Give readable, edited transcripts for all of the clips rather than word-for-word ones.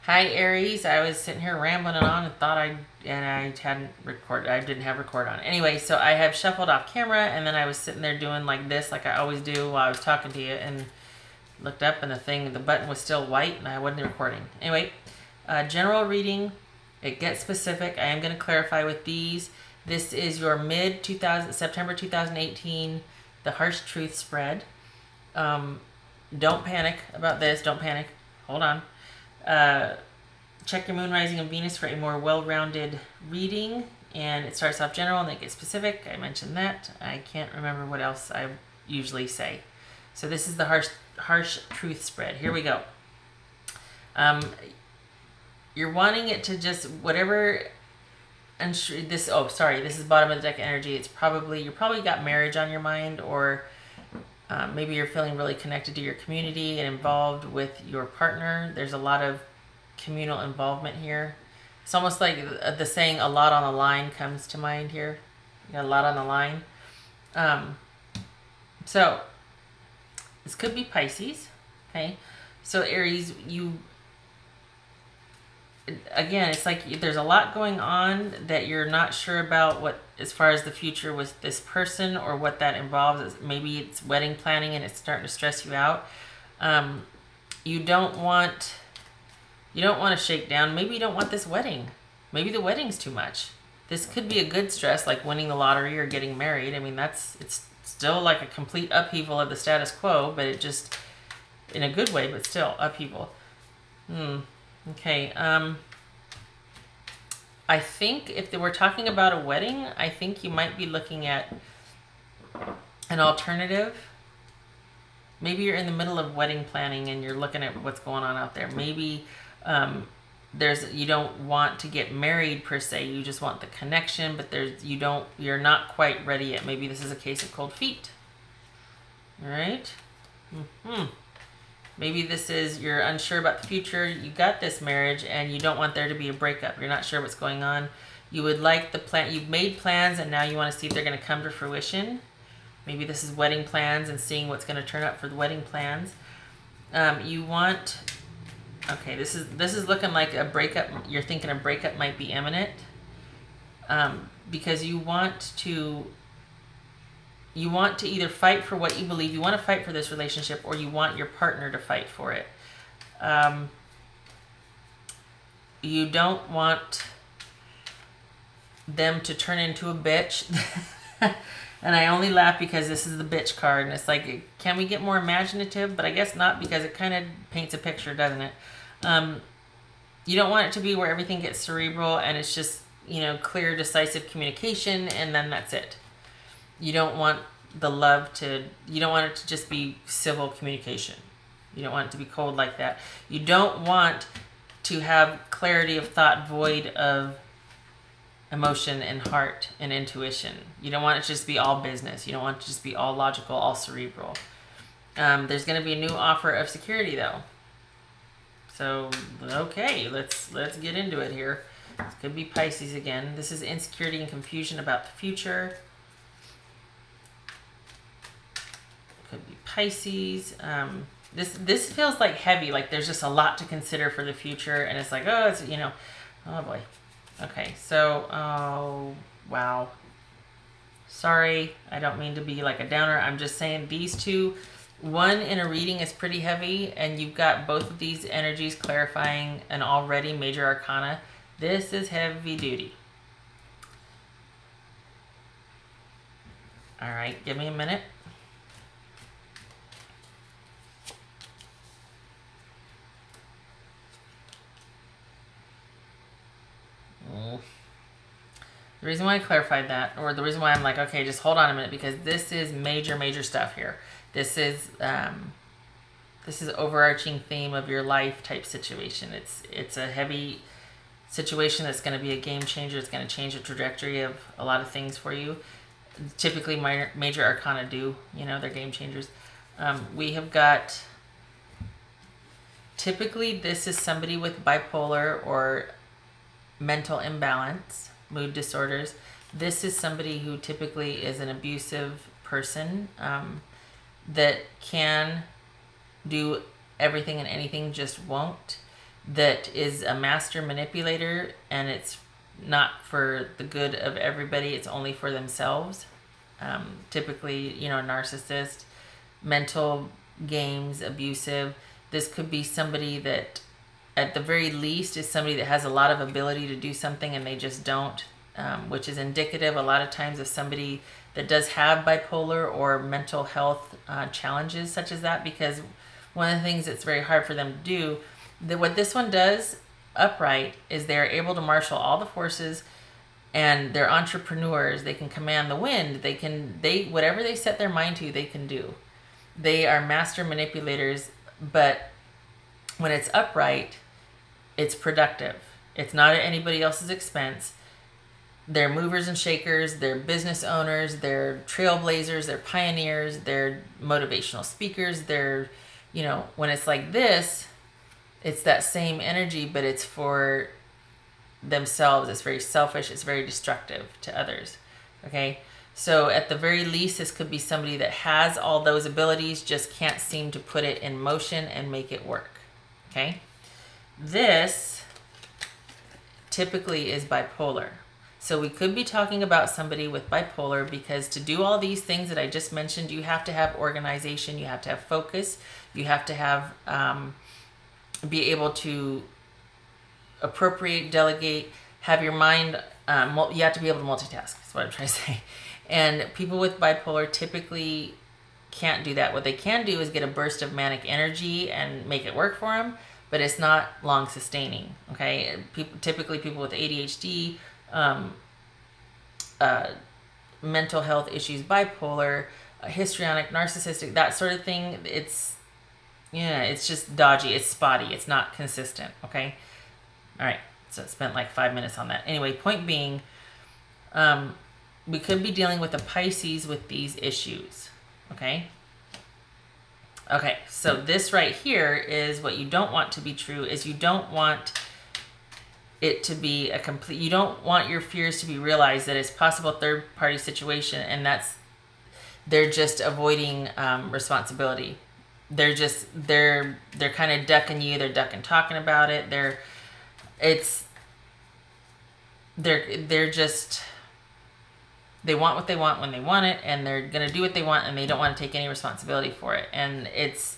Hi Aries, I was sitting here rambling on and thought I hadn't recorded. I didn't have record on. Anyway, so I have shuffled off camera and then I was sitting there doing like this, like I always do while I was talking to you, and looked up and the button was still white and I wasn't recording. Anyway, general reading. It gets specific. I am going to clarify with these. This is your September 2018, the harsh truth spread. Don't panic about this. Don't panic. Hold on. Check your moon, rising, and Venus for a more well-rounded reading. And it starts off general and then it gets specific. I mentioned that. I can't remember what else I usually say. So this is the harsh truth spread. Here we go. You're wanting it to just whatever. This. Oh, sorry. This is bottom of the deck energy. It's you probably got marriage on your mind, or maybe you're feeling really connected to your community and involved with your partner. There's a lot of communal involvement here. It's almost like the saying "a lot on the line" comes to mind here. You got a lot on the line. So this could be Pisces. Okay, so Aries, again, it's like there's a lot going on that you're not sure about what, as far as the future with this person or what that involves. Maybe it's wedding planning and it's starting to stress you out. You don't want to shake down. Maybe you don't want this wedding. Maybe the wedding's too much. This could be a good stress, like winning the lottery or getting married. I mean, it's still like a complete upheaval of the status quo, but it just, in a good way, but still upheaval. Okay, I think if we're talking about a wedding, I think you might be looking at an alternative. Maybe you're in the middle of wedding planning and you're looking at what's going on out there. Maybe you don't want to get married per se, you just want the connection, but you're not quite ready yet. Maybe this is a case of cold feet. All right. Maybe this is you're unsure about the future. You got this marriage and you don't want there to be a breakup. You're not sure what's going on. You would like the plan. You've made plans and now you want to see if they're going to come to fruition. Maybe this is wedding plans and seeing what's going to turn up for the wedding plans. Okay, this is looking like a breakup. You're thinking a breakup might be imminent, because you want to either fight for what you believe. You want to fight for this relationship, or you want your partner to fight for it. You don't want them to turn into a bitch. And I only laugh because this is the bitch card. And it's like, can we get more imaginative? But I guess not, because it kind of paints a picture, doesn't it? You don't want it to be where everything gets cerebral and it's just, clear, decisive communication, and then that's it. You don't want you don't want it to just be civil communication. You don't want it to be cold like that. You don't want to have clarity of thought void of emotion and heart and intuition. You don't want it to just be all business. You don't want it to just be all logical, all cerebral. There's going to be a new offer of security though. So, okay, let's get into it here. This could be Pisces again. This is insecurity and confusion about the future. Could be Pisces. This feels like heavy, like there's just a lot to consider for the future, and it's like, oh, it's, oh boy. Okay, so, oh, wow. Sorry, I don't mean to be like a downer. I'm just saying these two, one in a reading is pretty heavy, and you've got both of these energies clarifying an already major arcana. This is heavy duty. All right, give me a minute. The reason why I clarified that, or the reason why I'm like, okay, just hold on a minute, because this is major, major stuff here. This is overarching theme of your life type situation. It's a heavy situation that's going to be a game changer. It's going to change the trajectory of a lot of things for you. Typically, major arcana do, they're game changers. We have got, typically this is somebody with bipolar or mental imbalance, mood disorders. This is somebody who typically is an abusive person, that can do everything and anything, just won't. that is a master manipulator, and it's not for the good of everybody, it's only for themselves. Typically, you know, a narcissist, mental games, abusive. This could be somebody that, at the very least, is somebody that has a lot of ability to do something and they just don't, which is indicative a lot of times of somebody that does have bipolar or mental health challenges such as that, because one of the things that's very hard for them to do, what this one does upright, is they're able to marshal all the forces, and they're entrepreneurs. They can command the wind. They whatever they set their mind to, they can do. They are master manipulators, but when it's upright, it's productive. It's not at anybody else's expense. They're movers and shakers. They're business owners. They're trailblazers. They're pioneers. They're motivational speakers. They're, you know, when it's like this, it's that same energy, but it's for themselves. It's very selfish. It's very destructive to others. Okay? So at the very least, this could be somebody that has all those abilities, just can't seem to put it in motion and make it work. Okay? This typically is bipolar. So we could be talking about somebody with bipolar, because to do all these things that I just mentioned, you have to have organization, you have to have focus, you have to have be able to appropriate, delegate, have your mind, you have to be able to multitask, that's what I'm trying to say. And people with bipolar typically can't do that. What they can do is get a burst of manic energy and make it work for them, but it's not long sustaining, okay? Typically people with ADHD, mental health issues, bipolar, histrionic, narcissistic, that sort of thing, it's just dodgy, it's spotty, it's not consistent, okay? All right, so I spent like 5 minutes on that. Anyway, point being, we could be dealing with a Pisces with these issues, okay? Okay, so this right here is what you don't want to be true, is you don't want it to be a complete, you don't want your fears to be realized, that it's possible third-party situation, and they're just avoiding responsibility. They're kind of ducking you, they're ducking talking about it, they're just, they want what they want when they want it, and they're going to do what they want, and they don't want to take any responsibility for it. And it's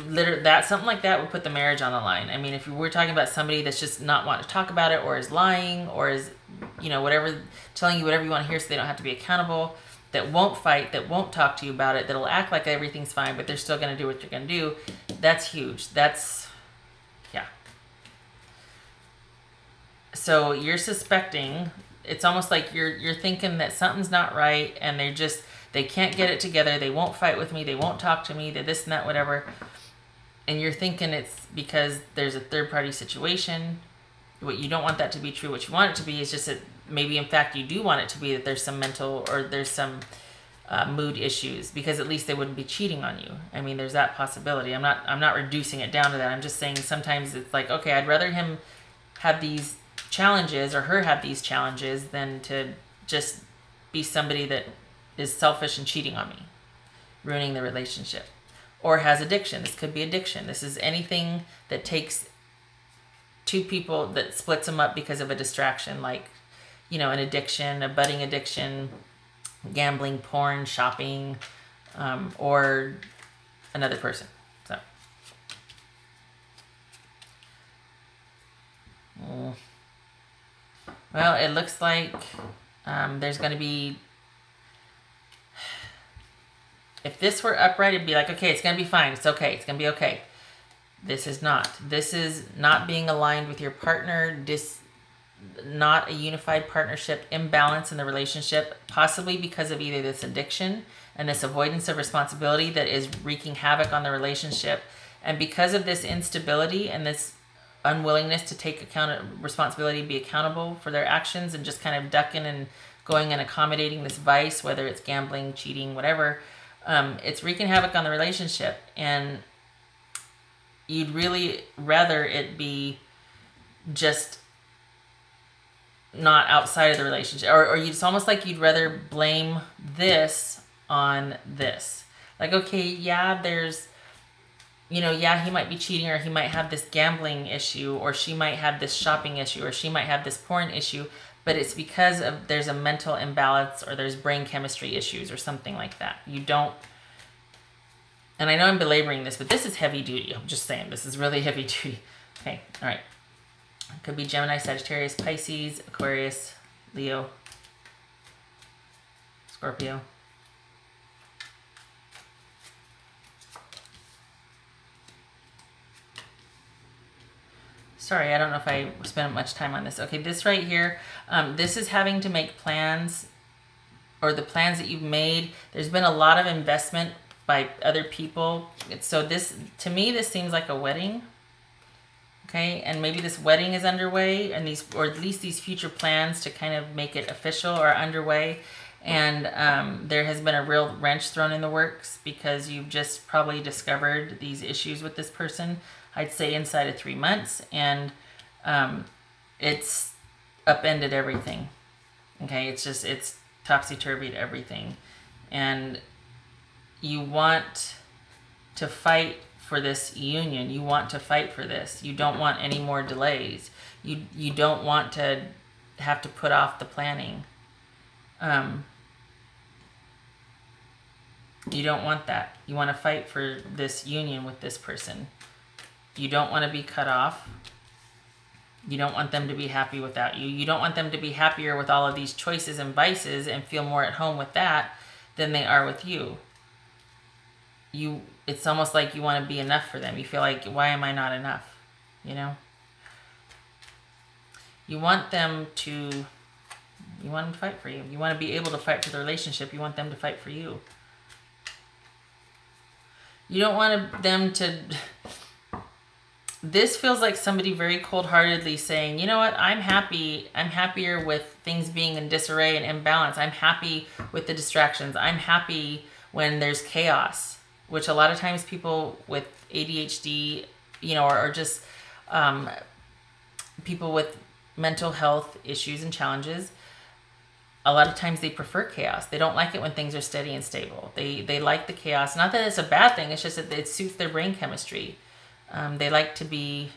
literally that, something like that would put the marriage on the line. I mean, if we're talking about somebody that's just not wanting to talk about it, or is lying, or is, you know, whatever, telling you whatever you want to hear so they don't have to be accountable, that won't fight, that won't talk to you about it, that'll act like everything's fine, but they're still going to do what you're going to do, that's huge. That's, yeah. So you're suspecting, it's almost like you're thinking that something's not right, and they can't get it together, they won't fight with me, they won't talk to me, they're this and that, whatever. And you're thinking it's because there's a third-party situation. What you don't want that to be true. What you want it to be is just that maybe in fact you do want it to be that there's some mental, or there's some mood issues, because at least they wouldn't be cheating on you. I mean, there's that possibility. I'm not reducing it down to that. I'm just saying sometimes it's like, okay, I'd rather him have these challenges, or her have these challenges, than to just be somebody that is selfish and cheating on me, ruining the relationship. Or has addiction. This could be addiction. This is anything that takes two people, that splits them up because of a distraction, like, you know, an addiction, a budding addiction, gambling, porn, shopping, or another person. So, well, it looks like there's going to be, if this were upright, it'd be like, okay, it's going to be fine. It's okay. It's going to be okay. This is not. This is not being aligned with your partner, not a unified partnership, imbalance in the relationship, possibly because of either this addiction and this avoidance of responsibility that is wreaking havoc on the relationship. And because of this instability and this unwillingness to take responsibility, be accountable for their actions, and just kind of ducking and going and accommodating this vice, whether it's gambling, cheating, whatever, it's wreaking havoc on the relationship. And you'd really rather it be just not outside of the relationship, or it's almost like you'd rather blame this on this. Like, okay, yeah, there's you know, yeah, he might be cheating, or he might have this gambling issue, or she might have this shopping issue, or she might have this porn issue, but it's because of there's a mental imbalance, or there's brain chemistry issues or something like that. You don't, and I know I'm belaboring this, but this is heavy duty. I'm just saying, this is really heavy duty. Okay, all right. It could be Gemini, Sagittarius, Pisces, Aquarius, Leo, Scorpio. Sorry, I don't know if I spent much time on this. Okay, this right here, this is having to make plans, or the plans that you've made. There's been a lot of investment by other people. So this, to me, this seems like a wedding. Okay, and maybe this wedding is underway, and these, or at least these future plans to kind of make it official are underway. And there has been a real wrench thrown in the works because you've just probably discovered these issues with this person. I'd say inside of 3 months, and it's upended everything. Okay, it's topsy-turvied everything. And you want to fight for this union. You want to fight for this. You don't want any more delays. You don't want to have to put off the planning. You don't want that. You want to fight for this union with this person. You don't want to be cut off. You don't want them to be happy without you. You don't want them to be happier with all of these choices and vices and feel more at home with that than they are with you. It's almost like you want to be enough for them. You feel like, why am I not enough? You know? You want them to fight for you. You want to be able to fight for the relationship. You want them to fight for you. You don't want them to... This feels like somebody very cold-heartedly saying, you know what, I'm happy. I'm happier with things being in disarray and imbalance. I'm happy with the distractions. I'm happy when there's chaos, which a lot of times people with ADHD, you know, or just people with mental health issues and challenges, a lot of times they prefer chaos. They don't like it when things are steady and stable. They like the chaos. Not that it's a bad thing. It's just that it suits their brain chemistry. They like to be,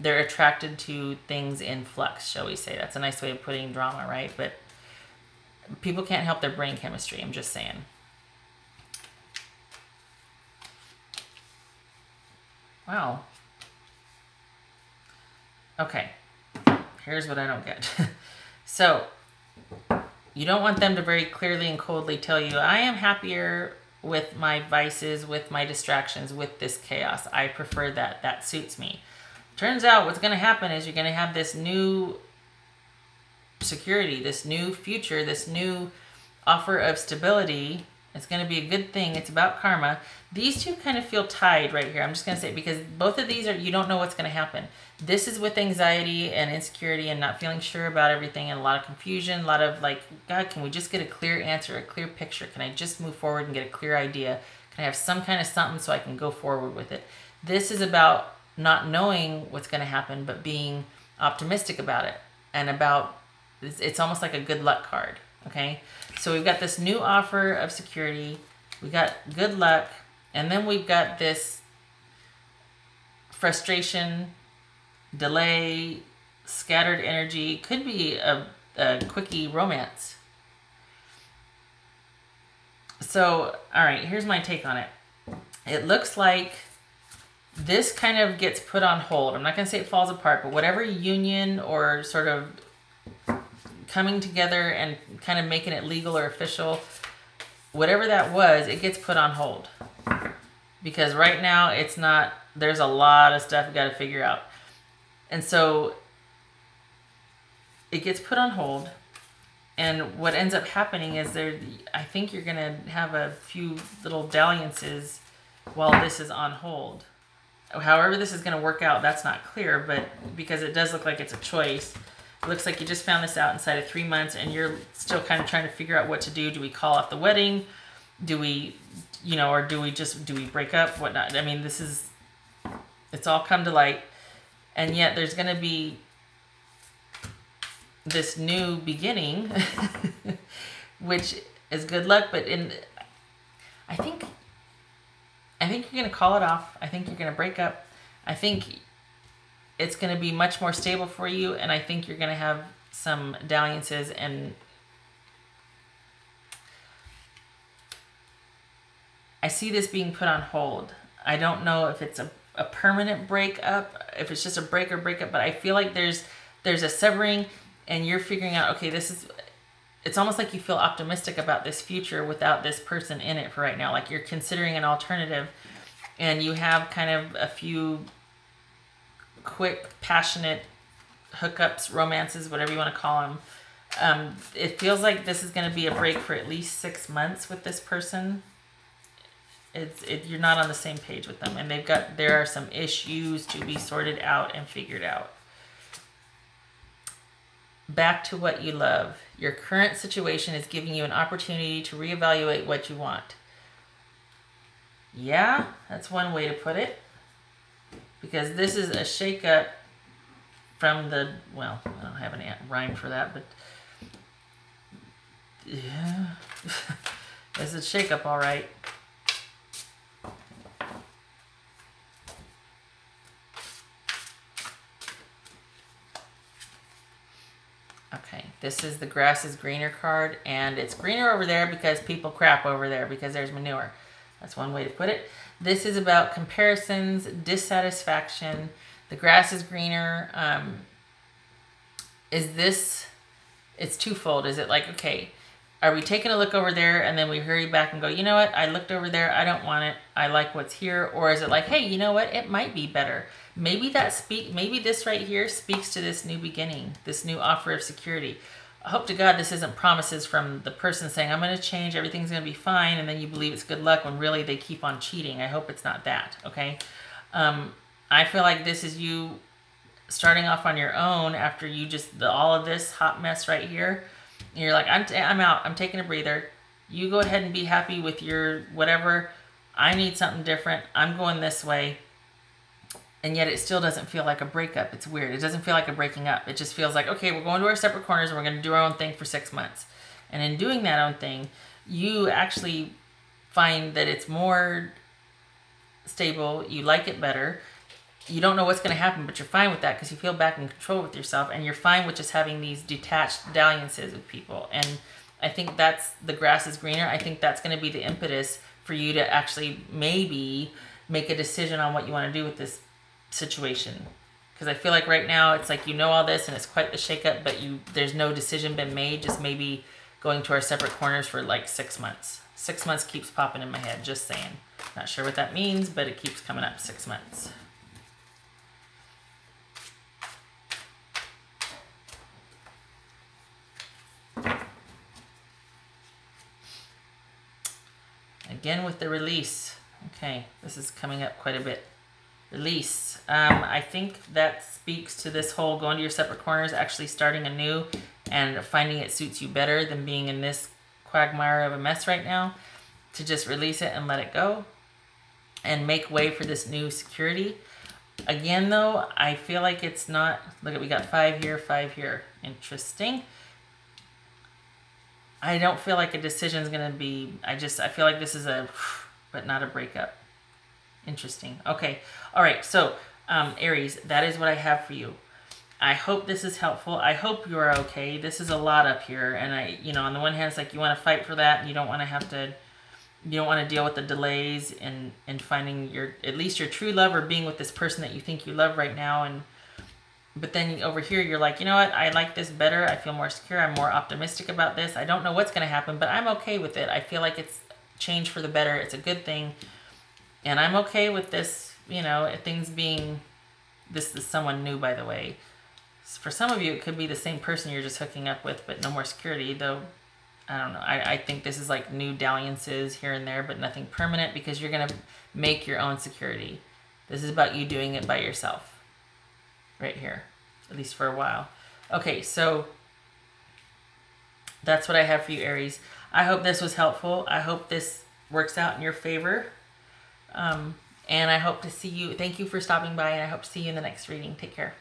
they're attracted to things in flux, shall we say. That's a nice way of putting drama, right? But people can't help their brain chemistry, I'm just saying. Wow. Okay, here's what I don't get. So, you don't want them to very clearly and coldly tell you, I am happier with my vices, with my distractions, with this chaos. I prefer that. That suits me. Turns out what's going to happen is you're going to have this new security, this new future, this new offer of stability. It's going to be a good thing. It's about karma. These two kind of feel tied right here. I'm just going to say it because both of these are, you don't know what's going to happen. This is with anxiety and insecurity and not feeling sure about everything and a lot of confusion, a lot of like, God, can we just get a clear answer, a clear picture? Can I just move forward and get a clear idea? Can I have some kind of something so I can go forward with it? This is about not knowing what's going to happen, but being optimistic about it and about, it's almost like a good luck card. Okay. So we've got this new offer of security. We got good luck. And then we've got this frustration, delay, scattered energy. Could be a quickie romance. So, all right, here's my take on it. It looks like this kind of gets put on hold. I'm not going to say it falls apart, but whatever union or sort of coming together and kind of making it legal or official, whatever that was, it gets put on hold. Because right now it's not, there's a lot of stuff you got to figure out. And so it gets put on hold. And what ends up happening is I think you're going to have a few little dalliances while this is on hold. However this is going to work out, that's not clear, but because it does look like it's a choice. It looks like you just found this out inside of 3 months and you're still kind of trying to figure out what to do. Do we call off the wedding? Do we, you know, or do we break up? Whatnot? I mean, it's all come to light. And yet there's going to be this new beginning, which is good luck. But I think I think you're going to call it off. I think you're going to break up. I think it's going to be much more stable for you, and I think you're going to have some dalliances, and I see this being put on hold. I don't know if it's a permanent breakup, if it's just a break or breakup, but I feel like there's a severing, and you're figuring out, okay, it's almost like you feel optimistic about this future without this person in it for right now. Like you're considering an alternative, and you have kind of a few quick, passionate hookups, romances, whatever you want to call them. It feels like this is going to be a break for at least 6 months with this person. You're not on the same page with them, and there are some issues to be sorted out and figured out. Back to what you love. Your current situation is giving you an opportunity to reevaluate what you want. Yeah, that's one way to put it. Because this is a shakeup from the, well, I don't have any rhyme for that, but yeah, it's a shakeup, all right. Okay, this is the grass is greener card, and it's greener over there because people crap over there because there's manure. That's one way to put it. This is about comparisons, dissatisfaction. The grass is greener. It's twofold. Is it like, okay, are we taking a look over there and then we hurry back and go, you know what, I looked over there, I don't want it, I like what's here? Or is it like, hey, you know what, it might be better. Maybe this right here speaks to this new beginning, this new offer of security. I hope to God this isn't promises from the person saying, I'm going to change, everything's going to be fine, and then you believe it's good luck when really they keep on cheating. I hope it's not that, okay? I feel like this is you starting off on your own after you just, all of this hot mess right here. And you're like, I'm out, I'm taking a breather. You go ahead and be happy with your whatever. I need something different. I'm going this way. And yet it still doesn't feel like a breakup. It's weird. It doesn't feel like a breaking up. It just feels like, okay, we're going to our separate corners and we're going to do our own thing for 6 months. And in doing that own thing, you actually find that it's more stable. You like it better. You don't know what's going to happen, but you're fine with that because you feel back in control with yourself. And you're fine with just having these detached dalliances with people. And I think that's, the grass is greener. I think that's going to be the impetus for you to actually maybe make a decision on what you want to do with this situation. Because I feel like right now it's like you know all this and it's quite the shakeup, but there's no decision been made, just maybe going to our separate corners for like 6 months. 6 months keeps popping in my head, just saying. Not sure what that means, but it keeps coming up, 6 months. Again with the release. Okay, this is coming up quite a bit. Release. I think that speaks to this whole going to your separate corners, actually starting anew and finding it suits you better than being in this quagmire of a mess right now. To just release it and let it go and make way for this new security. Again though, I feel like it's not, look at, we got 5 here, 5 here. Interesting. I don't feel like a decision is going to be, I feel like this is but not a breakup. Interesting. Okay. All right. So, Aries, that is what I have for you. I hope this is helpful. I hope you are okay. This is a lot up here. And on the one hand, it's like you want to fight for that and you don't want to deal with the delays and finding at least your true love or being with this person that you think you love right now. But then over here, you're like, you know what? I like this better. I feel more secure. I'm more optimistic about this. I don't know what's going to happen, but I'm okay with it. I feel like it's change for the better. It's a good thing. And I'm okay with this, things being, this is someone new, by the way. For some of you, it could be the same person you're just hooking up with, but no more security, though. I don't know. I think this is like new dalliances here and there, but nothing permanent because you're going to make your own security. This is about you doing it by yourself. Right here, at least for a while. Okay, so that's what I have for you, Aries. I hope this was helpful. I hope this works out in your favor. And I hope to see you. Thank you for stopping by, and I hope to see you in the next reading. Take care.